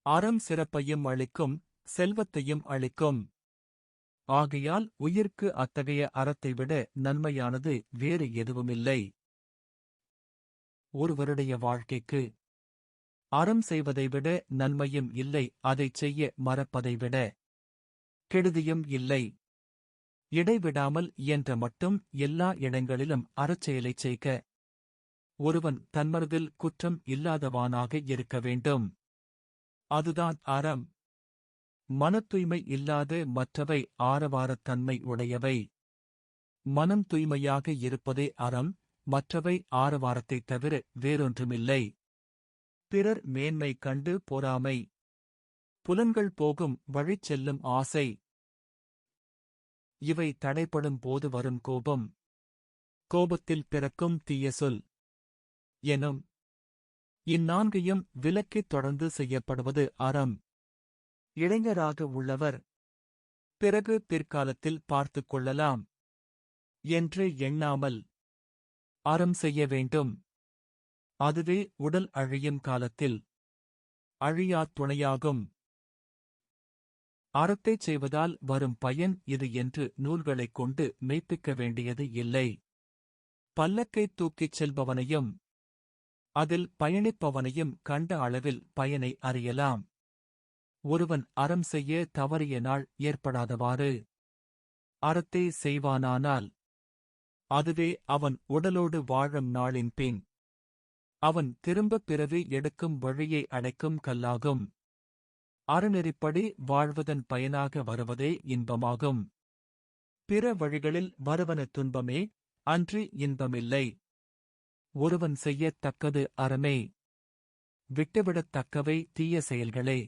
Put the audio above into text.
அறம் சிறப்பையும் அளிக்கும், செல்வத்தையும் அளிக்கும். ஆகையால் உயிர்க்கு அத்தகைய அறத்தைவிட நன்மையானது வேறு எதுவுமில்லை. ஒருவருடைய வாழ்க்கைக்கு அறம் செய்வதைவிட நன்மையும் இல்லை, அதைச் செய்ய மறப்பதைவிட கெடுதியும் இல்லை. இடைவிடாமல் இயன்ற மட்டும் எல்லா இடங்களிலும் அறச்செயலைச் செய்க. ஒருவன் தன்மனதில் குற்றம் இல்லாதவானாக இருக்க வேண்டும். அதுதான் அறம். மனத்தூய்மை இல்லாத மற்றவை ஆரவாரத்தன்மை உடையவை. மனம் தூய்மையாக இருப்பதே அறம், மற்றவை ஆரவாரத்தைத் தவிர வேறொன்றுமில்லை. பிறர் மேன்மை கண்டு பொறாமை. புலன்கள் போகும் வழிச் செல்லும் ஆசை. இவை தடைப்படும் போது வரும் கோபம். கோபத்தில் பிறக்கும் தீய சொல் எனும் இந்நான்கையும் விலக்கித் தொடர்ந்து செய்யப்படுவது அறம். இளைஞராக உள்ளவர் பிறகு பிற்காலத்தில் பார்த்துக் கொள்ளலாம் என்று எண்ணாமல் அறம் செய்ய வேண்டும். அதுவே உடல் அழியும் காலத்தில் அழியாத் துணையாகும். அறத்தைச் செய்வதால் வரும் பயன் இது என்று நூல்களைக் கொண்டு மெய்ப்பிக்க வேண்டியது இல்லை. பல்லக்கைத் தூக்கிச் செல்பவனையும் அதில் பயணிப்பவனையும் கண்ட அளவில் பயனை அறியலாம். ஒருவன் அறம் செய்ய தவறிய நாள் ஏற்படாதவாறு அறத்தை செய்வானானால் அதுவே அவன் உடலோடு வாழும் நாளின் பின் அவன் திரும்பப் பிறவி எடுக்கும் வழியை அடைக்கும் கல்லாகும். அறநெறிப்படி வாழ்வதன் பயனாக வருவதே இன்பமாகும். பிற வழிகளில் வருவன துன்பமே அன்றி இன்பமில்லை. ஒருவன் செய்யத் தக்கது அறமே, விட்டுவிடத் தக்கவை தீய செயல்களே.